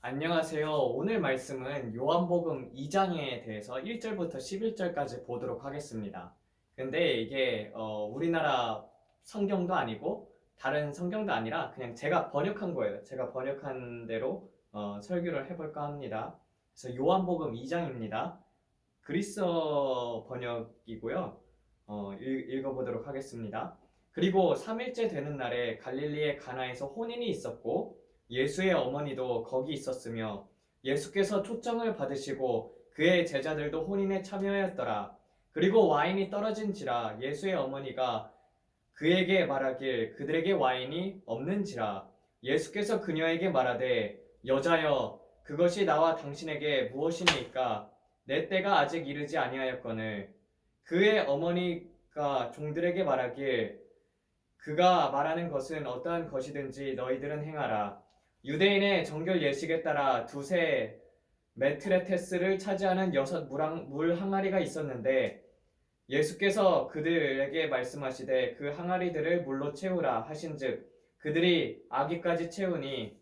안녕하세요. 오늘 말씀은 요한복음 2장에 대해서 1절부터 11절까지 보도록 하겠습니다. 근데 이게 우리나라 성경도 아니고 다른 성경도 아니라 그냥 제가 번역한 거예요. 제가 번역한 대로 설교를 해볼까 합니다. 그래서 요한복음 2장입니다. 그리스어 번역이고요. 읽어보도록 하겠습니다. 그리고 3일째 되는 날에 갈릴리의 가나에서 혼인이 있었고 예수의 어머니도 거기 있었으며 예수께서 초청을 받으시고 그의 제자들도 혼인에 참여하였더라. 그리고 와인이 떨어진지라 예수의 어머니가 그에게 말하길 그들에게 와인이 없는지라. 예수께서 그녀에게 말하되 여자여 그것이 나와 당신에게 무엇이니까 내 때가 아직 이르지 아니하였거늘. 그의 어머니가 종들에게 말하길 그가 말하는 것은 어떠한 것이든지 너희들은 행하라. 유대인의 정결 예식에 따라 두세 메트레테스를 차지하는 6물 항아리가 있었는데 예수께서 그들에게 말씀하시되 그 항아리들을 물로 채우라 하신즉 그들이 아기까지 채우니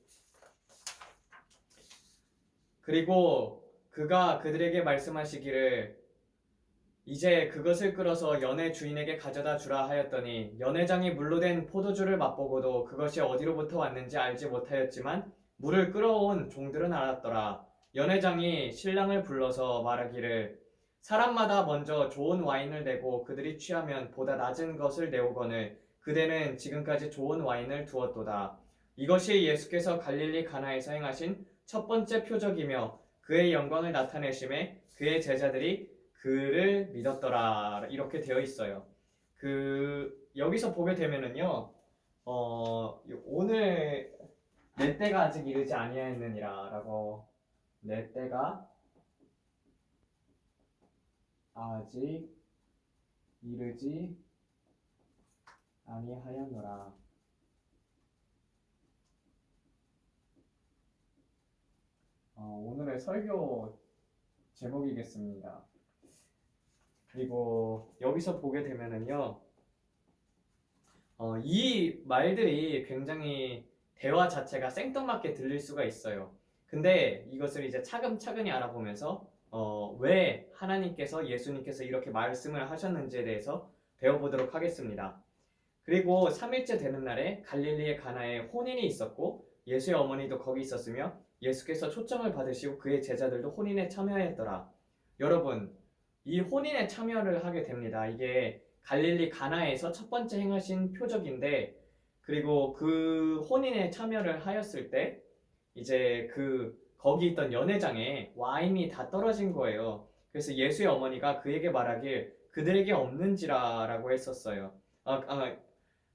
그리고 그가 그들에게 말씀하시기를 이제 그것을 끌어서 연회 주인에게 가져다 주라 하였더니 연회장이 물로 된 포도주를 맛보고도 그것이 어디로부터 왔는지 알지 못하였지만 물을 끌어온 종들은 알았더라. 연회장이 신랑을 불러서 말하기를 사람마다 먼저 좋은 와인을 내고 그들이 취하면 보다 낮은 것을 내오거늘 그대는 지금까지 좋은 와인을 두었도다. 이것이 예수께서 갈릴리 가나에서 행하신 첫 번째 표적이며 그의 영광을 나타내심에 그의 제자들이 그를 믿었더라 이렇게 되어 있어요. 여기서 보게 되면은요, 오늘 내 때가 아직 이르지 아니하였느니라라고 내 때가 아직 이르지 아니하였노라. 오늘의 설교 제목이겠습니다. 그리고 여기서 보게 되면은요, 이 말들이 굉장히 대화 자체가 생뚱맞게 들릴 수가 있어요. 근데 이것을 이제 차근차근히 알아보면서 왜 하나님께서 예수님께서 이렇게 말씀을 하셨는지에 대해서 배워보도록 하겠습니다. 그리고 3일째 되는 날에 갈릴리의 가나에 혼인이 있었고 예수의 어머니도 거기 있었으며 예수께서 초청을 받으시고 그의 제자들도 혼인에 참여하였더라. 여러분, 이 혼인에 참여를 하게 됩니다. 이게 갈릴리 가나에서 첫 번째 행하신 표적인데, 그리고 그 혼인에 참여를 하였을 때 이제 거기 있던 연회장에 와인이 다 떨어진 거예요. 그래서 예수의 어머니가 그에게 말하길 그들에게 없는지라라고 했었어요.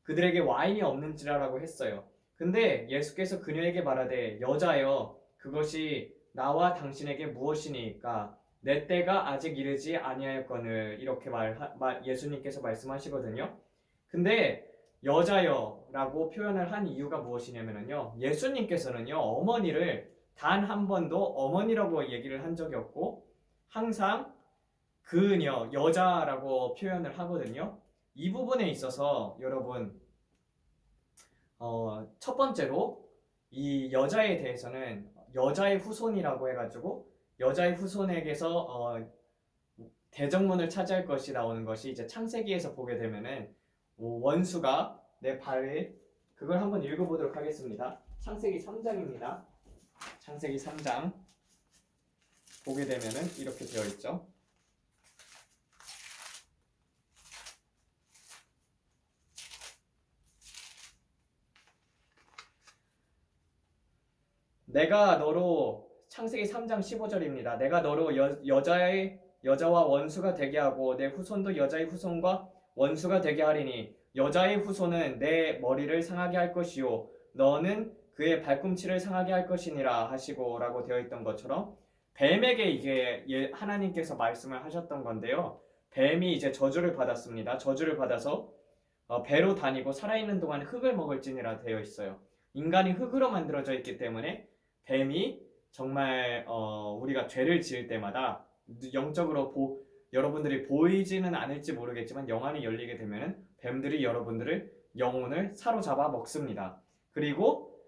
그들에게 와인이 없는지라라고 했어요. 근데 예수께서 그녀에게 말하되 여자여 그것이 나와 당신에게 무엇이니까 내 때가 아직 이르지 아니하였거늘 이렇게 예수님께서 말씀하시거든요. 근데 여자여라고 표현을 한 이유가 무엇이냐면요. 예수님께서는요, 어머니를 단 한 번도 어머니라고 얘기를 한 적이 없고 항상 그녀, 여자라고 표현을 하거든요. 이 부분에 있어서 여러분, 첫 번째로 이 여자에 대해서는 여자의 후손이라고 해가지고 여자의 후손에게서 대적문을 차지할 것이 나오는 것이 이제 창세기에서 보게 되면은 원수가 내 발을 그걸 한번 읽어보도록 하겠습니다. 창세기 3장입니다. 창세기 3장 보게 되면은 이렇게 되어 있죠. 내가 너로 창세기 3장 15절입니다. 내가 너로 여자와 원수가 되게 하고 내 후손도 여자의 후손과 원수가 되게 하리니 여자의 후손은 내 머리를 상하게 할 것이요 너는 그의 발꿈치를 상하게 할 것이니라 하시고 라고 되어 있던 것처럼 뱀에게 이게 하나님께서 말씀을 하셨던 건데요. 뱀이 이제 저주를 받았습니다. 저주를 받아서 배로 다니고 살아있는 동안 흙을 먹을지니라 되어 있어요. 인간이 흙으로 만들어져 있기 때문에 뱀이 정말 우리가 죄를 지을 때마다 영적으로 여러분들이 보이지는 않을지 모르겠지만 영안이 열리게 되면은 뱀들이 여러분들을 영혼을 사로잡아 먹습니다. 그리고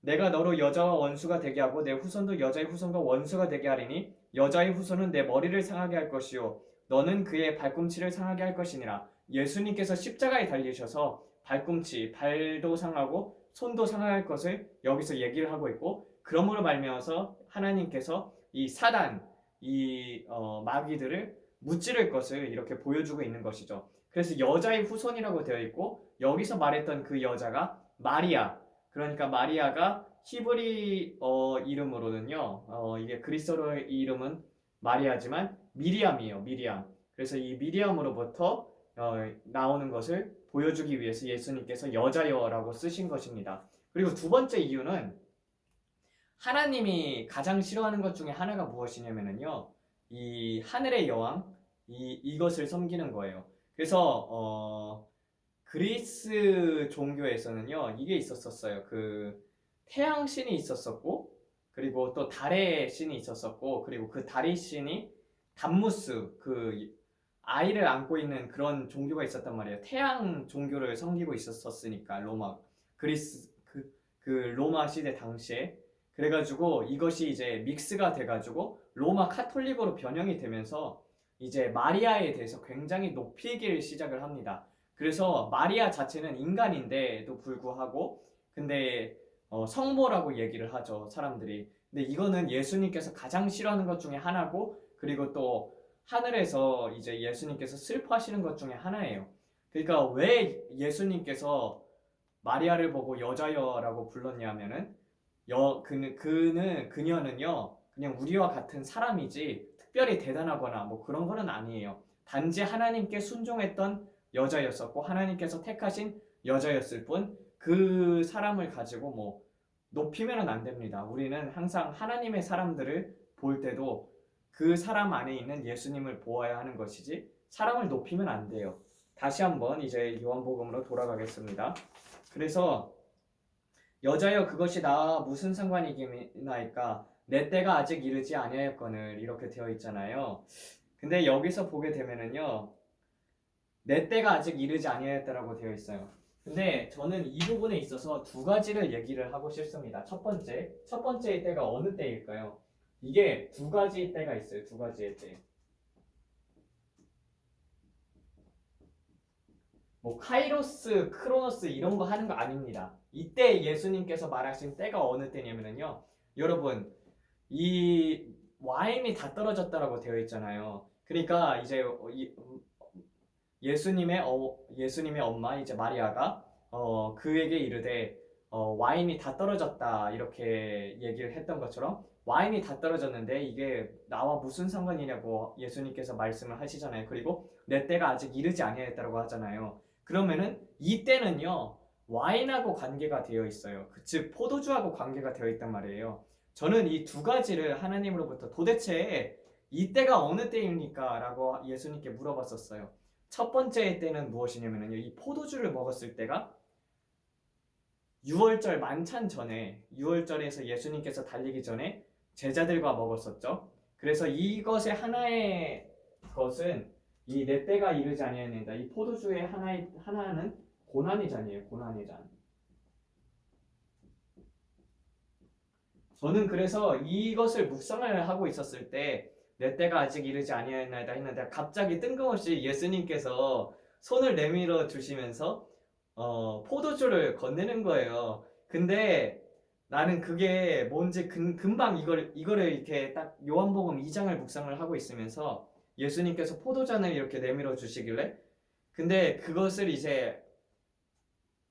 내가 너로 여자와 원수가 되게 하고 내 후손도 여자의 후손과 원수가 되게 하리니 여자의 후손은 내 머리를 상하게 할 것이요 너는 그의 발꿈치를 상하게 할 것이니라. 예수님께서 십자가에 달리셔서 발꿈치, 발도 상하고 손도 상할 것을 여기서 얘기를 하고 있고, 그러므로 말미암아서 하나님께서 이 사단, 이 마귀들을 무찌를 것을 이렇게 보여주고 있는 것이죠. 그래서 여자의 후손이라고 되어 있고, 여기서 말했던 그 여자가 마리아, 그러니까 마리아가 히브리 이름으로는요, 이게 그리스어로 이름은 마리아지만 미리암이에요. 미리암. 그래서 이 미리암으로부터 나오는 것을 보여주기 위해서 예수님께서 여자여라고 쓰신 것입니다. 그리고 두 번째 이유는 하나님이 가장 싫어하는 것 중에 하나가 무엇이냐면요, 이 하늘의 여왕, 이것을 섬기는 거예요. 그래서 그리스 종교에서는요, 이게 있었어요. 그 태양 신이 있었었고, 그리고 또 달의 신이 있었었고, 그리고 그 달의 신이 담무스, 그 아이를 안고 있는 그런 종교가 있었단 말이에요. 태양 종교를 섬기고 있었으니까 로마 그리스 그 로마 시대 당시에. 그래가지고 이것이 이제 믹스가 돼가지고 로마 카톨릭으로 변형이 되면서 이제 마리아에 대해서 굉장히 높이기를 시작을 합니다. 그래서 마리아 자체는 인간인데도 불구하고 근데 성모라고 얘기를 하죠, 사람들이. 근데 이거는 예수님께서 가장 싫어하는 것 중에 하나고, 그리고 또 하늘에서 이제 예수님께서 슬퍼하시는 것 중에 하나예요. 그러니까 왜 예수님께서 마리아를 보고 여자여라고 불렀냐면은 그녀는요 그냥 우리와 같은 사람이지 특별히 대단하거나 뭐 그런 거는 아니에요. 단지 하나님께 순종했던 여자였었고 하나님께서 택하신 여자였을 뿐, 그 사람을 가지고 뭐 높이면은 안 됩니다. 우리는 항상 하나님의 사람들을 볼 때도 그 사람 안에 있는 예수님을 보아야 하는 것이지 사람을 높이면 안 돼요. 다시 한번 이제 요한복음으로 돌아가겠습니다. 그래서 여자여 그것이 나와 무슨 상관이겠나이까 내 때가 아직 이르지 아니하였거늘 이렇게 되어 있잖아요. 근데 여기서 보게 되면은요 내 때가 아직 이르지 아니하였다라고 되어 있어요. 근데 저는 이 부분에 있어서 두 가지를 얘기를 하고 싶습니다. 첫 번째의 때가 어느 때일까요? 이게 두 가지 때가 있어요. 두 가지의 때. 뭐 카이로스, 크로노스 이런 거 하는 거 아닙니다. 이때 예수님께서 말하신 때가 어느 때냐면요, 여러분 이 와인이 다 떨어졌다라고 되어 있잖아요. 그러니까 이제 예수님의 엄마 이제 마리아가 그에게 이르되 와인이 다 떨어졌다 이렇게 얘기를 했던 것처럼 와인이 다 떨어졌는데 이게 나와 무슨 상관이냐고 예수님께서 말씀을 하시잖아요. 그리고 내 때가 아직 이르지 아니하였다고 하잖아요. 그러면은 이 때는요 와인하고 관계가 되어 있어요. 즉 포도주하고 관계가 되어 있단 말이에요. 저는 이 두 가지를 하나님으로부터 도대체 이 때가 어느 때입니까? 라고 예수님께 물어봤었어요. 첫 번째 때는 무엇이냐면요, 이 포도주를 먹었을 때가 6월절 만찬 전에, 6월절에서 예수님께서 달리기 전에 제자들과 먹었었죠. 그래서 이것의 하나의 것은 이 내 때가 이르지 아니하였느니라. 이 포도주의 하나는 고난의 잔이에요. 고난의 잔. 저는 그래서 이것을 묵상을 하고 있었을 때 내 때가 아직 이르지 아니하였나이다 했는데 갑자기 뜬금없이 예수님께서 손을 내밀어 주시면서 포도주를 건네는 거예요. 근데 나는 그게 뭔지 금방 이거를 이렇게 딱 요한복음 2장을 묵상을 하고 있으면서 예수님께서 포도잔을 이렇게 내밀어 주시길래, 근데 그것을 이제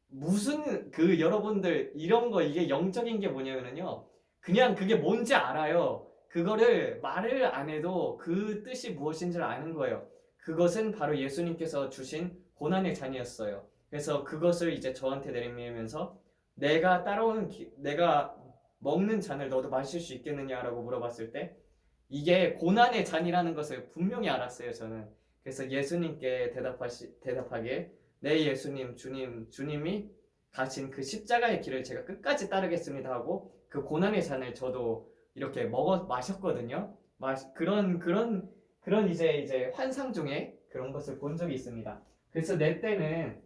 무슨 여러분들 이런 거 이게 영적인 게 뭐냐면요, 그냥 그게 뭔지 알아요. 그거를 말을 안 해도 그 뜻이 무엇인지를 아는 거예요. 그것은 바로 예수님께서 주신 고난의 잔이었어요. 그래서 그것을 이제 저한테 내밀면서 내가 내가 먹는 잔을 너도 마실 수 있겠느냐라고 물어봤을 때 이게 고난의 잔이라는 것을 분명히 알았어요, 저는. 그래서 예수님께 대답하기에 네 예수님, 주님이 가신 그 십자가의 길을 제가 끝까지 따르겠습니다 하고 그 고난의 잔을 저도 이렇게 마셨거든요. 그런 이제 환상 중에 그런 것을 본 적이 있습니다. 그래서 내 때는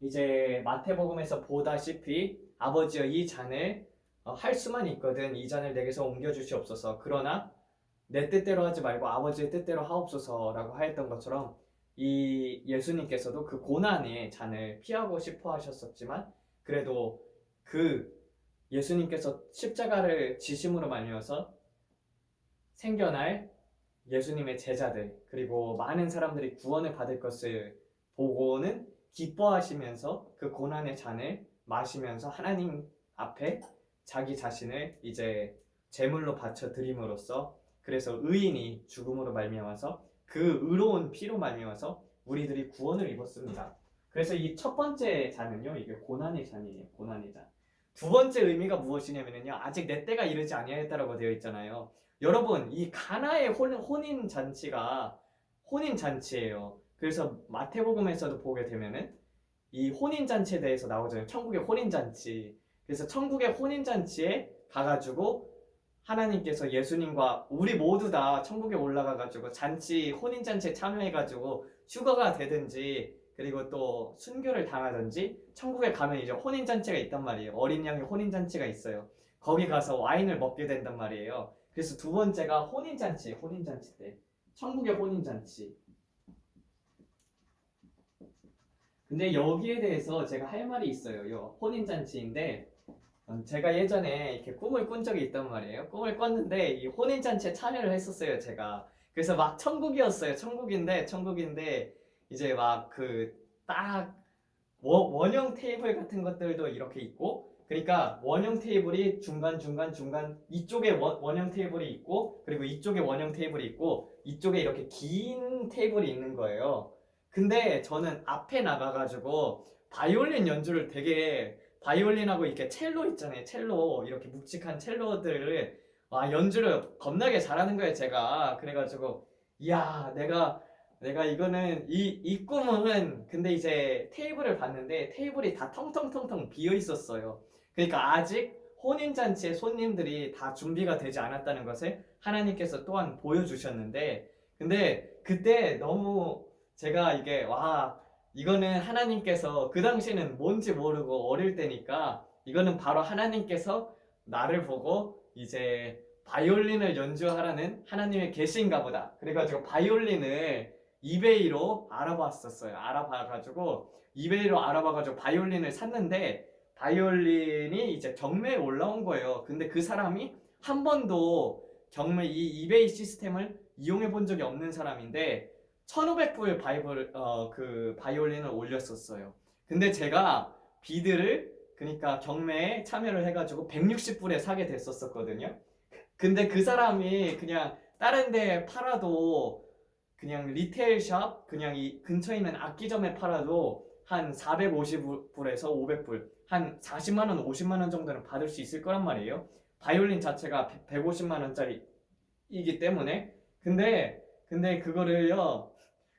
이제 마태복음에서 보다시피 아버지여 이 잔을 할 수만 있거든 이 잔을 내게서 옮겨주시옵소서. 그러나 내 뜻대로 하지 말고 아버지의 뜻대로 하옵소서라고 하였던 것처럼 이 예수님께서도 그 고난의 잔을 피하고 싶어 하셨었지만 그래도 그 예수님께서 십자가를 지심으로 말미암아서 생겨날 예수님의 제자들 그리고 많은 사람들이 구원을 받을 것을 보고는 기뻐하시면서 그 고난의 잔을 마시면서 하나님 앞에 자기 자신을 이제 제물로 바쳐 드림으로써 그래서 의인이 죽음으로 말미암아서 그 의로운 피로 말미암아서 우리들이 구원을 입었습니다. 그래서 이 첫 번째 잔은요, 이게 고난의 잔이에요. 고난의 잔. 두 번째 의미가 무엇이냐면요, 아직 내 때가 이르지 아니하였다라고 되어 있잖아요. 여러분, 이 가나의 혼인 잔치가 혼인 잔치예요. 그래서 마태복음에서도 보게 되면은 이 혼인 잔치에 대해서 나오잖아요. 천국의 혼인 잔치. 그래서 천국의 혼인 잔치에 가가지고 하나님께서 예수님과 우리 모두 다 천국에 올라가가지고 잔치 혼인 잔치에 참여해가지고 휴거가 되든지 그리고 또 순교를 당하든지 천국에 가면 이제 혼인 잔치가 있단 말이에요. 어린 양의 혼인 잔치가 있어요. 거기 가서 와인을 먹게 된단 말이에요. 그래서 두 번째가 혼인 잔치, 혼인 잔치 때 천국의 혼인 잔치. 근데 여기에 대해서 제가 할 말이 있어요. 요 혼인 잔치인데 제가 예전에 이렇게 꿈을 꾼 적이 있단 말이에요. 꿈을 꿨는데 이 혼인 잔치에 참여를 했었어요, 제가. 그래서 막 천국이었어요. 천국인데 이제 막 그 딱 원형 테이블 같은 것들도 이렇게 있고 그러니까 원형 테이블이 중간 이쪽에 원형 테이블이 있고 그리고 이쪽에 원형 테이블이 있고 이쪽에 이렇게 긴 테이블이 있는 거예요. 근데 저는 앞에 나가가지고 바이올린 연주를 되게 바이올린하고 이렇게 첼로 있잖아요. 첼로 이렇게 묵직한 첼로들을 연주를 겁나게 잘하는 거예요. 제가 그래가지고 이야 내가 이거는 이 꿈은 근데 이제 테이블을 봤는데 테이블이 다 텅텅텅텅 비어 있었어요. 그러니까 아직 혼인잔치에 손님들이 다 준비가 되지 않았다는 것을 하나님께서 또한 보여주셨는데 근데 그때 너무 제가 이게 이거는 하나님께서 그 당시는 뭔지 모르고 어릴 때니까 이거는 바로 하나님께서 나를 보고 이제 바이올린을 연주하라는 하나님의 계시인가 보다. 그래가지고 바이올린을 이베이로 알아봐가지고 이베이로 알아봐가지고 바이올린을 샀는데 바이올린이 이제 경매에 올라온 거예요. 근데 그 사람이 한 번도 경매 이 이베이 시스템을 이용해 본 적이 없는 사람인데 1,500불 그 바이올린을 올렸었어요. 근데 제가 비드를 그러니까 경매에 참여를 해가지고 160불에 사게 됐었거든요. 근데 그 사람이 그냥 다른 데 팔아도 그냥 리테일 샵 그냥 이 근처에 있는 악기점에 팔아도 한 450불에서 500불 한 40만 원, 50만 원 정도는 받을 수 있을 거란 말이에요. 바이올린 자체가 150만 원짜리이기 때문에 근데 그거를요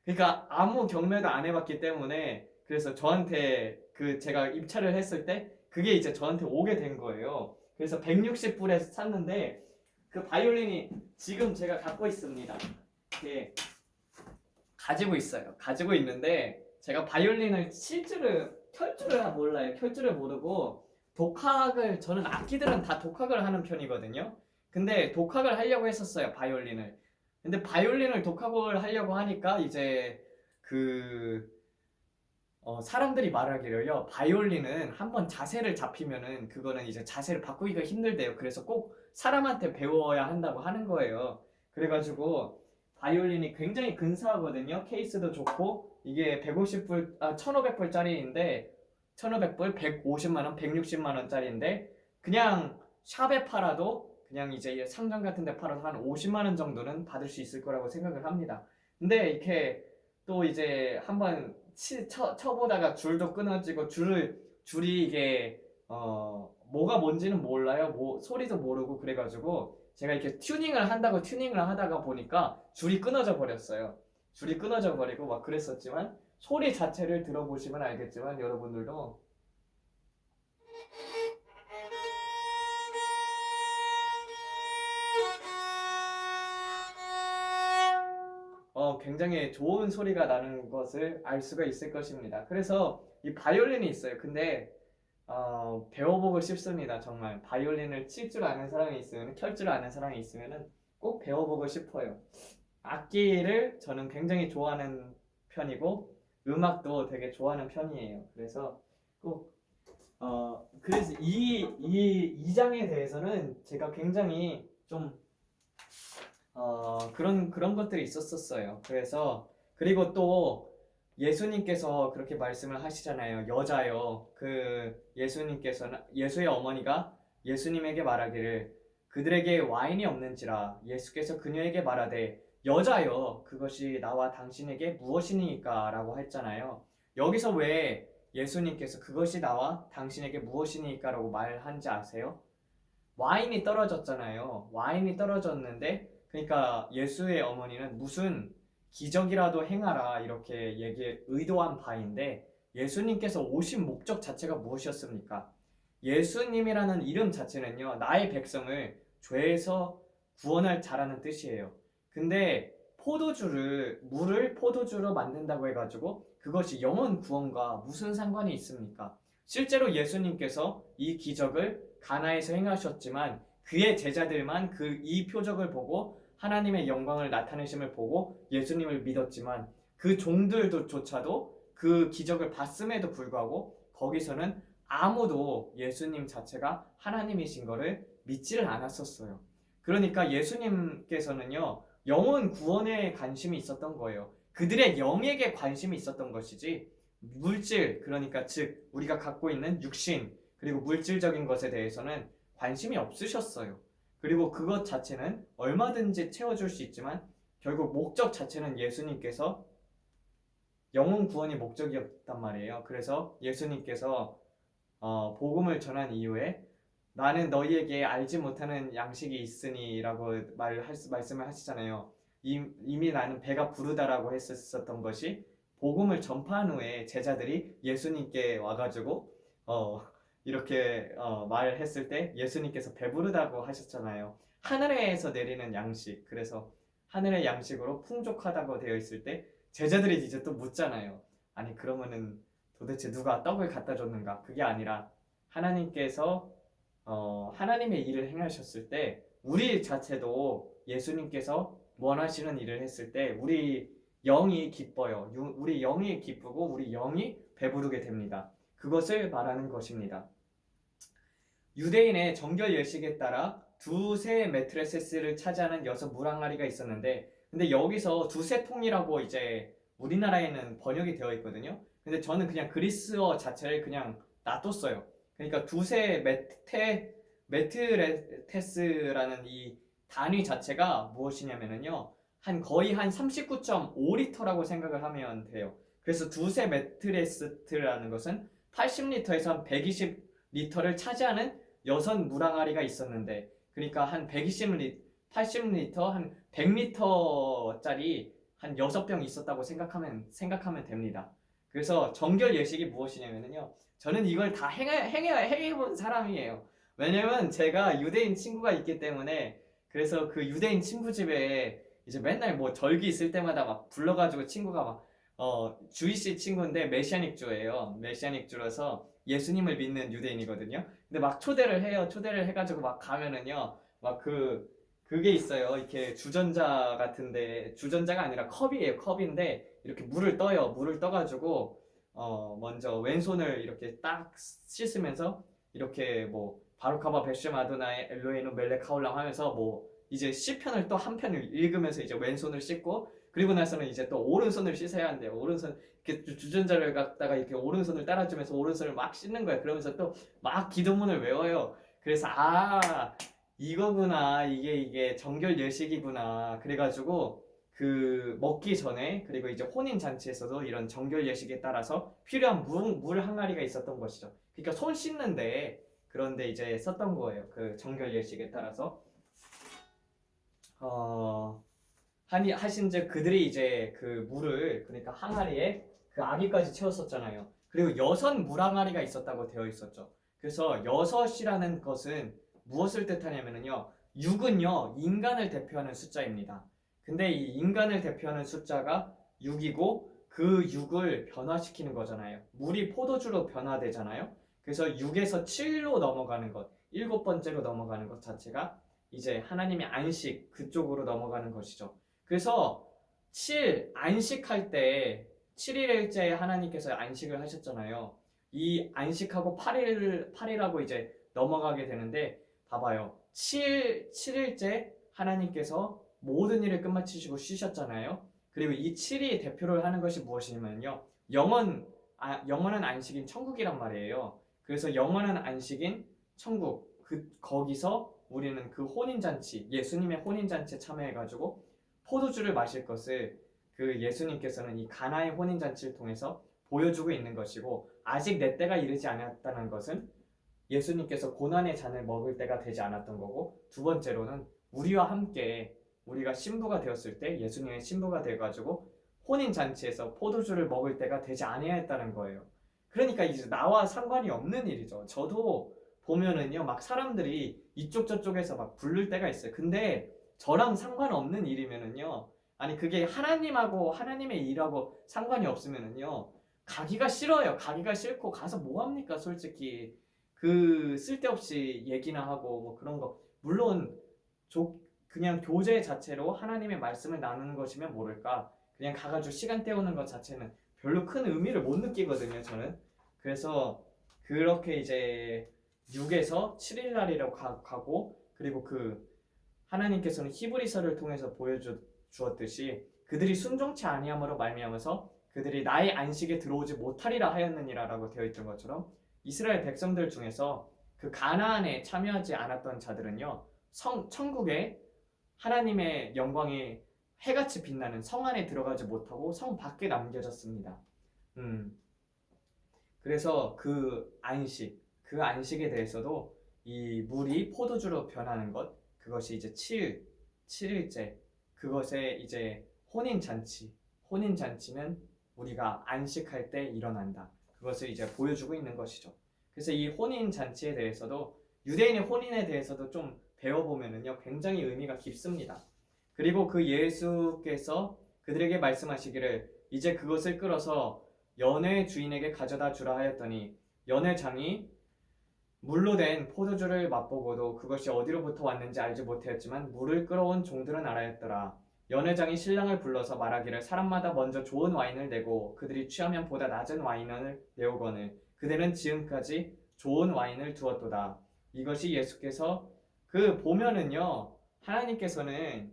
그러니까 아무 경매도 안 해봤기 때문에 그래서 저한테 그 제가 입찰을 했을 때 그게 이제 저한테 오게 된 거예요. 그래서 160불에 샀는데 그 바이올린이 지금 제가 갖고 있습니다. 이렇게 가지고 있어요. 가지고 있는데 제가 바이올린을 켤 줄을 몰라요. 켤 줄을 모르고 저는 악기들은 다 독학을 하는 편이거든요. 근데 독학을 하려고 했었어요. 바이올린을. 근데 바이올린을 독학을 하려고 하니까 이제 사람들이 말하기를요. 바이올린은 한번 자세를 잡히면은 그거는 이제 자세를 바꾸기가 힘들대요. 그래서 꼭 사람한테 배워야 한다고 하는 거예요. 그래가지고 바이올린이 굉장히 근사하거든요. 케이스도 좋고 이게 1,500불짜리인데 1,500불, 150만원, 160만원짜리인데 그냥 샵에 팔아도 그냥 이제 상점 같은 데 팔아서 한 50만원 정도는 받을 수 있을 거라고 생각을 합니다. 근데 이렇게 또 이제 한번 쳐보다가 줄도 끊어지고 줄이 이게 뭐가 뭔지는 몰라요. 소리도 모르고 그래가지고 제가 이렇게 튜닝을 하다가 보니까 줄이 끊어져 버렸어요. 줄이 끊어져 버리고 막 그랬었지만 소리 자체를 들어보시면 알겠지만 여러분들도 굉장히 좋은 소리가 나는 것을 알 수가 있을 것입니다. 그래서 이 바이올린이 있어요. 근데 배워보고 싶습니다. 정말 바이올린을 칠 줄 아는 사람이 있으면, 켤 줄 아는 사람이 있으면은 꼭 배워보고 싶어요. 악기를 저는 굉장히 좋아하는 편이고 음악도 되게 좋아하는 편이에요. 그래서 꼭 그래서 이 장에 대해서는 제가 굉장히 좀 그런 것들이 있었었어요. 그래서 그리고 또 예수님께서 그렇게 말씀을 하시잖아요. 여자요. 그 예수님께서는 예수의 어머니가 예수님에게 말하기를 그들에게 와인이 없는지라 예수께서 그녀에게 말하되 여자여 그것이 나와 당신에게 무엇이니까 라고 했잖아요. 여기서 왜 예수님께서 그것이 나와 당신에게 무엇이니까 라고 말한지 아세요? 와인이 떨어졌잖아요. 와인이 떨어졌는데 그러니까 예수의 어머니는 무슨 기적이라도 행하라 이렇게 의도한 바인데 예수님께서 오신 목적 자체가 무엇이었습니까? 예수님이라는 이름 자체는요, 나의 백성을 죄에서 구원할 자라는 뜻이에요. 근데 물을 포도주로 만든다고 해가지고 그것이 영혼 구원과 무슨 상관이 있습니까? 실제로 예수님께서 이 기적을 가나에서 행하셨지만 그의 제자들만 이 표적을 보고 하나님의 영광을 나타내심을 보고 예수님을 믿었지만 그 종들조차도 그 기적을 봤음에도 불구하고 거기서는 아무도 예수님 자체가 하나님이신 것을 믿지를 않았었어요. 그러니까 예수님께서는요, 영혼 구원에 관심이 있었던 거예요. 그들의 영에게 관심이 있었던 것이지 물질, 그러니까 즉 우리가 갖고 있는 육신 그리고 물질적인 것에 대해서는 관심이 없으셨어요. 그리고 그것 자체는 얼마든지 채워줄 수 있지만 결국 목적 자체는 예수님께서 영혼 구원이 목적이었단 말이에요. 그래서 예수님께서 복음을 전한 이후에 나는 너희에게 알지 못하는 양식이 있으니라고 말씀을 하시잖아요. 이미 나는 배가 부르다라고 했었던 것이 복음을 전파한 후에 제자들이 예수님께 와가지고 이렇게 말을 했을 때 예수님께서 배부르다고 하셨잖아요. 하늘에서 내리는 양식, 그래서 하늘의 양식으로 풍족하다고 되어 있을 때 제자들이 이제 또 묻잖아요. 아니 그러면은 도대체 누가 떡을 갖다 줬는가? 그게 아니라 하나님께서 하나님의 일을 행하셨을 때 우리 자체도 예수님께서 원하시는 일을 했을 때 우리 영이 기뻐요. 우리 영이 기쁘고 우리 영이 배부르게 됩니다. 그것을 말하는 것입니다. 유대인의 정결 예식에 따라 두세 메트레세스를 차지하는 6물항아리가 있었는데 근데 여기서 두세 통이라고 이제 우리나라에는 번역이 되어 있거든요. 근데 저는 그냥 그리스어 자체를 그냥 놔뒀어요. 그러니까 두세 메트레테스라는 이 단위 자체가 무엇이냐면요. 거의 한 39.5리터라고 생각을 하면 돼요. 그래서 두세 메트레스트라는 것은 80리터에서 한 120리터를 차지하는 6물항아리가 있었는데 그러니까 한 80리터, 한 100리터짜리 한 6병 있었다고 생각하면 됩니다. 그래서 정결 예식이 무엇이냐면요. 저는 이걸 다 행해본 사람이에요. 왜냐면 제가 유대인 친구가 있기 때문에 그래서 그 유대인 친구 집에 이제 맨날 뭐 절기 있을 때마다 막 불러가지고 친구가 막 주이시 친구인데 메시아닉 주예요. 메시아닉 주라서 예수님을 믿는 유대인이거든요. 근데 막 초대를 해요. 초대를 해가지고 막 가면은요, 막 그게 있어요. 이렇게 주전자 같은데 주전자가 아니라 컵이에요. 컵인데 이렇게 물을 떠요. 물을 떠가지고 먼저 왼손을 이렇게 딱 씻으면서 이렇게 뭐 바루카바 베쉐 아도나의 엘로헤inu 멜렉 하올람 하면서 뭐 이제 시편을 또 한 편을 읽으면서 이제 왼손을 씻고 그리고 나서는 이제 또 오른손을 씻어야 한대요. 오른손 이렇게 주전자를 갖다가 이렇게 오른손을 따라주면서 오른손을 막 씻는 거예요. 그러면서 또 막 기도문을 외워요. 그래서 이거구나 이게 정결 예식이구나. 그래가지고 그 먹기 전에 그리고 이제 혼인 잔치에서도 이런 정결 예식에 따라서 필요한 물 항아리가 있었던 것이죠. 그러니까 손 씻는데 그런데 이제 썼던 거예요. 그 정결 예식에 따라서 하신즉 그들이 이제 그 물을 그러니까 항아리에 그 아기까지 채웠었잖아요. 그리고 6물항아리가 있었다고 되어 있었죠. 그래서 6이라는 것은 무엇을 뜻하냐면요. 6은요 인간을 대표하는 숫자입니다. 근데 이 인간을 대표하는 숫자가 6이고 그 6을 변화시키는 거잖아요. 물이 포도주로 변화되잖아요. 그래서 6에서 7로 넘어가는 것, 일곱 번째로 넘어가는 것 자체가 이제 하나님의 안식 그쪽으로 넘어가는 것이죠. 그래서 7 안식할 때 7일째 하나님께서 안식을 하셨잖아요. 이 안식하고 8일하고 이제 넘어가게 되는데 봐봐요. 7일째 하나님께서 모든 일을 끝마치시고 쉬셨잖아요. 그리고 이 7이 대표를 하는 것이 무엇이냐면요. 영원한 안식인 천국이란 말이에요. 그래서 영원한 안식인 천국, 거기서 우리는 그 혼인잔치, 예수님의 혼인잔치에 참여해가지고 포도주를 마실 것을 그 예수님께서는 이 가나의 혼인잔치를 통해서 보여주고 있는 것이고, 아직 내 때가 이르지 않았다는 것은 예수님께서 고난의 잔을 먹을 때가 되지 않았던 거고, 두 번째로는 우리와 함께 우리가 신부가 되었을 때 예수님의 신부가 돼가지고 혼인잔치에서 포도주를 먹을 때가 되지 아니하였다는 거예요. 그러니까 이제 나와 상관이 없는 일이죠. 저도 보면은요, 막 사람들이 이쪽 저쪽에서 막 부를 때가 있어요. 근데 저랑 상관없는 일이면은요, 아니 그게 하나님하고 하나님의 일하고 상관이 없으면은요, 가기가 싫어요. 가기가 싫고 가서 뭐 합니까, 솔직히. 그 쓸데없이 얘기나 하고 뭐 그런 거. 물론 그냥 교제 자체로 하나님의 말씀을 나누는 것이면 모를까, 그냥 가가지고 시간 때우는 것 자체는 별로 큰 의미를 못 느끼거든요, 저는. 그래서 그렇게 이제 6에서 7일 날이라고 가고, 그리고 그 하나님께서는 히브리서를 통해서 보여주었듯이 그들이 순종치 아니함으로 말미암아서 그들이 나의 안식에 들어오지 못하리라 하였느니라라고 되어 있던 것처럼, 이스라엘 백성들 중에서 그 가나안에 참여하지 않았던 자들은요, 천국에 하나님의 영광이 해같이 빛나는 성 안에 들어가지 못하고 성 밖에 남겨졌습니다. 그래서 그 안식에 대해서도 이 물이 포도주로 변하는 것, 그것이 이제 7일째, 그것의 이제 혼인잔치는 우리가 안식할 때 일어난다. 그것을 이제 보여주고 있는 것이죠. 그래서 이 혼인잔치에 대해서도, 유대인의 혼인에 대해서도 좀 배워보면은요, 굉장히 의미가 깊습니다. 그리고 그 예수께서 그들에게 말씀하시기를 이제 그것을 끌어서 연회 주인에게 가져다 주라 하였더니, 연회장이 물로 된 포도주를 맛보고도 그것이 어디로부터 왔는지 알지 못하였지만 물을 끌어온 종들은 알아였더라. 연회장이 신랑을 불러서 말하기를 사람마다 먼저 좋은 와인을 내고 그들이 취하면 보다 낮은 와인을 내오거늘 그들은 지금까지 좋은 와인을 두었도다. 이것이 예수께서 보면은요, 하나님께서는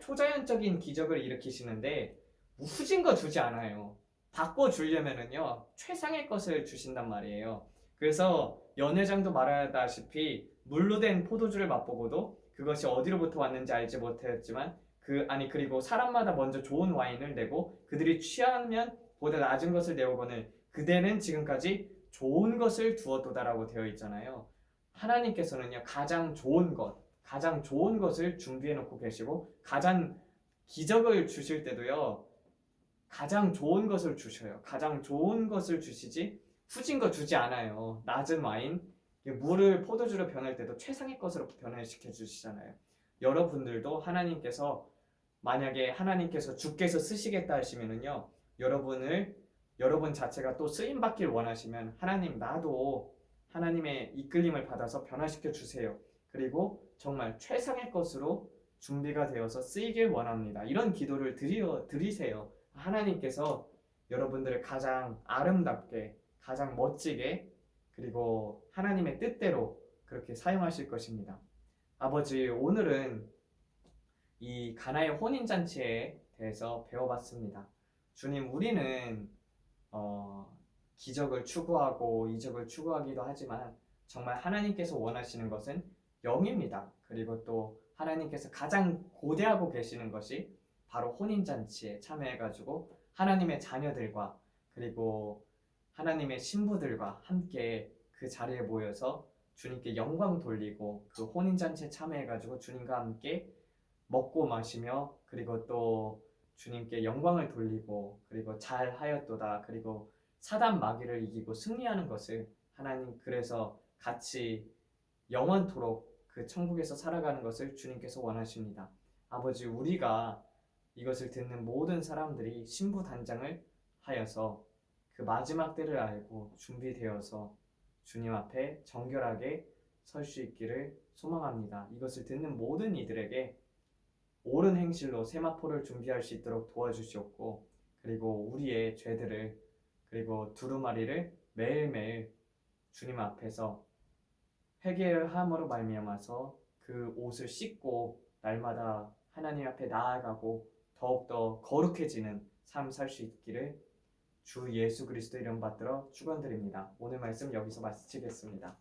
초자연적인 기적을 일으키시는데 후진 거 주지 않아요. 바꿔주려면은요, 최상의 것을 주신단 말이에요. 그래서 연회장도 말하다시피 물로 된 포도주를 맛보고도 그것이 어디로부터 왔는지 알지 못하였지만 그리고 사람마다 먼저 좋은 와인을 내고 그들이 취하면 보다 낮은 것을 내오거늘 그대는 지금까지 좋은 것을 두었도다라고 되어 있잖아요. 하나님께서는요, 가장 좋은 것을 준비해 놓고 계시고, 가장 기적을 주실 때도요, 가장 좋은 것을 주셔요. 가장 좋은 것을 주시지 후진 거 주지 않아요. 낮은 와인, 물을 포도주로 변할 때도 최상의 것으로 변화시켜 주시잖아요. 여러분들도 만약에 하나님께서 주께서 쓰시겠다 하시면은요, 여러분 자체가 또 쓰임 받길 원하시면 하나님, 나도 하나님의 이끌림을 받아서 변화시켜 주세요. 그리고 정말 최상의 것으로 준비가 되어서 쓰이길 원합니다. 이런 기도를 드리세요. 하나님께서 여러분들을 가장 아름답게, 가장 멋지게, 그리고 하나님의 뜻대로 그렇게 사용하실 것입니다. 아버지, 오늘은 이 가나의 혼인잔치에 대해서 배워봤습니다. 주님, 우리는 기적을 추구하고 이적을 추구하기도 하지만 정말 하나님께서 원하시는 것은 영입니다. 그리고 또 하나님께서 가장 고대하고 계시는 것이 바로 혼인잔치에 참여해가지고 하나님의 자녀들과 그리고 하나님의 신부들과 함께 그 자리에 모여서 주님께 영광 돌리고 그 혼인잔치에 참여해가지고 주님과 함께 먹고 마시며 그리고 또 주님께 영광을 돌리고 그리고 잘하였도다, 그리고 사단 마귀를 이기고 승리하는 것을 하나님, 그래서 같이 영원토록 그 천국에서 살아가는 것을 주님께서 원하십니다. 아버지, 우리가 이것을 듣는 모든 사람들이 신부 단장을 하여서 그 마지막 때를 알고 준비되어서 주님 앞에 정결하게 설 수 있기를 소망합니다. 이것을 듣는 모든 이들에게 옳은 행실로 세마포를 준비할 수 있도록 도와주시옵고, 그리고 우리의 죄들을, 그리고 두루마리를 매일매일 주님 앞에서 회개를 함으로 말미암아서 그 옷을 씻고 날마다 하나님 앞에 나아가고 더욱더 거룩해지는 삶 살 수 있기를 주 예수 그리스도 이름 받들어 축원드립니다. 오늘 말씀 여기서 마치겠습니다.